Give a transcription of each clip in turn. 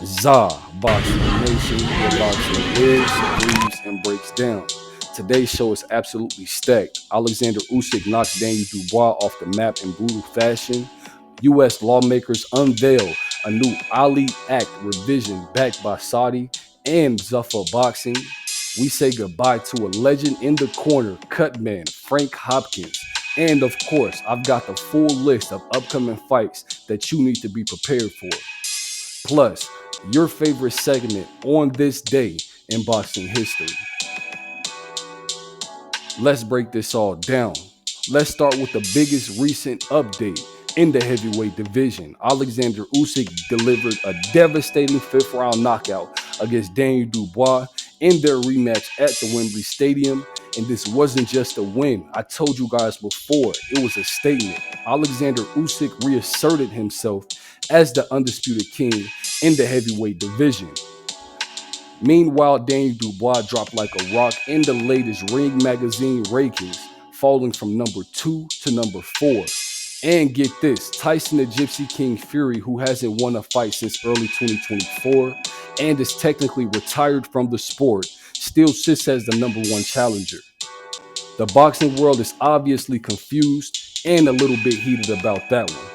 Zah Boxing Nation, where boxing lives, breathes, and breaks down. Today's show is absolutely stacked. Oleksandr Usyk knocks Daniel Dubois off the map in brutal fashion. U.S. lawmakers unveil a new Ali Act revision backed by Saudi and Zuffa Boxing. We say goodbye to a legend in the corner, cutman Frank Hopkins. And of course, I've got the full list of upcoming fights that you need to be prepared for. Plus, your favorite segment on this day in boxing history. Let's break this all down. Let's start with the biggest recent update in the heavyweight division. Oleksandr Usyk delivered a devastating fifth round knockout against Daniel Dubois in their rematch at the Wembley Stadium. And this wasn't just a win. I told you guys before, it was a statement. Oleksandr Usyk reasserted himself as the undisputed king in the heavyweight division. Meanwhile, Daniel Dubois dropped like a rock in the latest Ring Magazine rankings, falling from number 2 to number 4. And get this, Tyson the Gypsy King Fury, who hasn't won a fight since early 2024 and is technically retired from the sport, still sits as the number 1 challenger. The boxing world is obviously confused and a little bit heated about that one.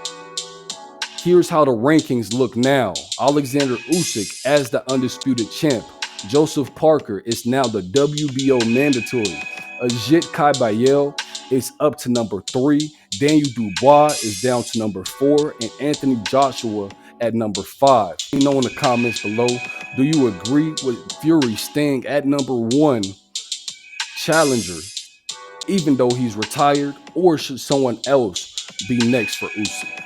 Here's how the rankings look now. Oleksandr Usyk as the undisputed champ. Joseph Parker is now the WBO mandatory. Ajit Kabayel is up to number 3. Daniel Dubois is down to number 4. And Anthony Joshua at number 5. Let me know in the comments below, do you agree with Fury staying at number 1 challenger, even though he's retired, or should someone else be next for Usyk?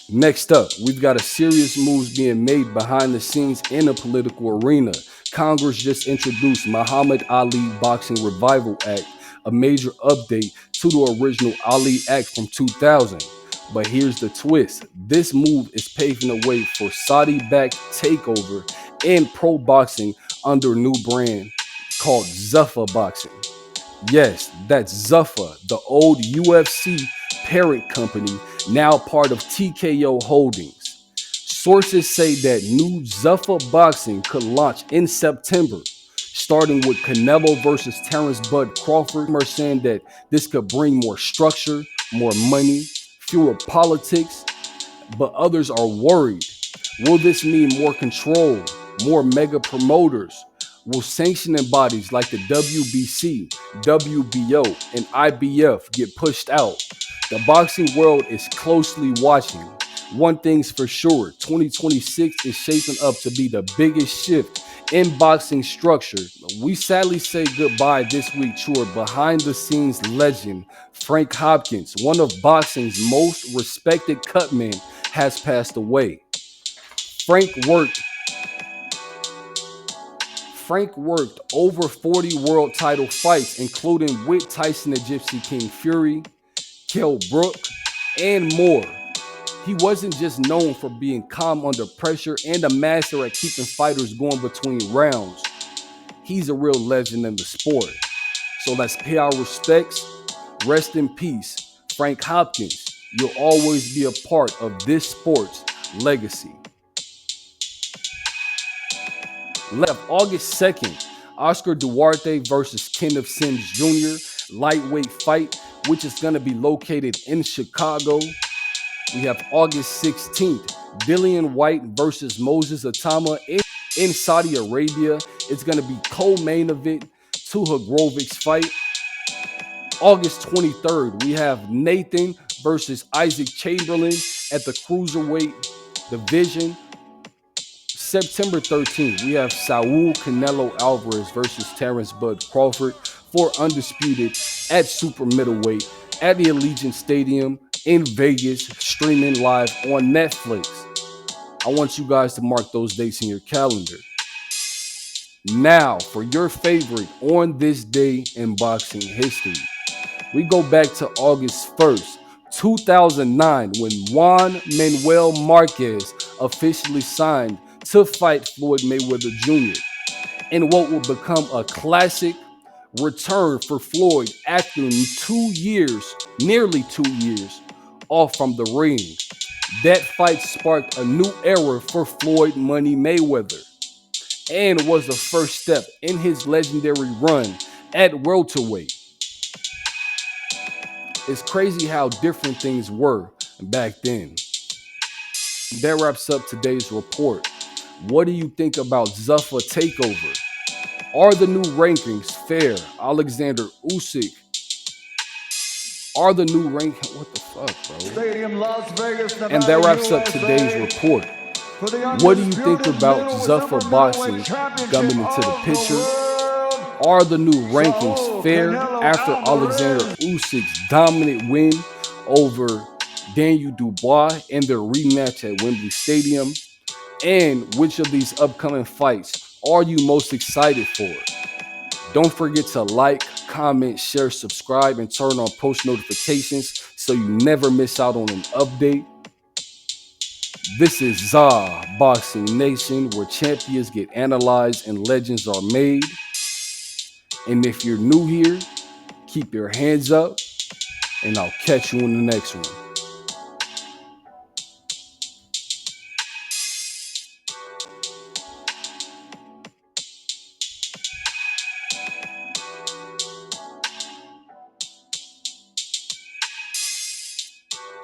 Next up, we've got a serious moves being made behind the scenes in the political arena. Congress just introduced Muhammad Ali Boxing Revival Act, a major update to the original Ali Act from 2000. But here's the twist. This move is paving the way for Saudi-backed takeover and pro boxing under a new brand called Zuffa Boxing. Yes, that's Zuffa, the old UFC parent company, now part of TKO Holdings. Sources say that new Zuffa Boxing could launch in September, starting with Canelo versus Terrence Bud Crawford. Some are saying that this could bring more structure, more money, fewer politics, but others are worried. Will this mean more control, more mega promoters? Will sanctioning bodies like the WBC, WBO, and IBF get pushed out? The boxing world is closely watching. One thing's for sure, 2026 is shaping up to be the biggest shift in boxing structure. We sadly say goodbye this week to our behind-the-scenes legend, Frank Hopkins, one of boxing's most respected cutmen, has passed away. Frank worked over 40 world title fights, including with Tyson the Gypsy King Fury, Kell Brook, and more. He wasn't just known for being calm under pressure and a master at keeping fighters going between rounds. He's a real legend in the sport. So let's pay our respects. Rest in peace, Frank Hopkins. You'll always be a part of this sport's legacy. Left August 2nd, Oscar Duarte versus Kenneth Sims Jr. lightweight fight, which is going to be located in Chicago. We have August 16th, Dillian White versus Moses Atama in Saudi Arabia. It's going to be co-main event to Hagrovic's fight. August 23rd, we have Nathan versus Isaac Chamberlain at the cruiserweight division. September 13th, we have Saul Canelo Alvarez versus Terrence Bud Crawford for undisputed at super middleweight at the Allegiant Stadium in Vegas, streaming live on Netflix. I want you guys to mark those dates in your calendar. Now, for your favorite on this day in boxing history, we go back to August 1st, 2009, when Juan Manuel Marquez officially signed to fight Floyd Mayweather Jr. in what will become a classic return for Floyd after 2 years, nearly 2 years, off from the ring. That fight sparked a new era for Floyd Money Mayweather and was the first step in his legendary run at welterweight. It's crazy how different things were back then. That wraps up today's report. What do you think about Zuffa takeover? Are the new rankings fair? Oleksandr Usyk. Are the new rankings? What the fuck, bro? Stadium, Las Vegas, Nevada, And that wraps up USA. today's report. What do you think about Zuffa Boxing coming into the picture? Are the new rankings fair after Oleksandr Usyk's dominant win over Daniel Dubois in their rematch at Wembley Stadium? And which of these upcoming fights are you most excited for? Don't forget to like, comment, share, subscribe, and turn on post notifications so you never miss out on an update. This is Zuffa Boxing Nation, where champions get analyzed and legends are made. And if you're new here, keep your hands up, and I'll catch you in the next one.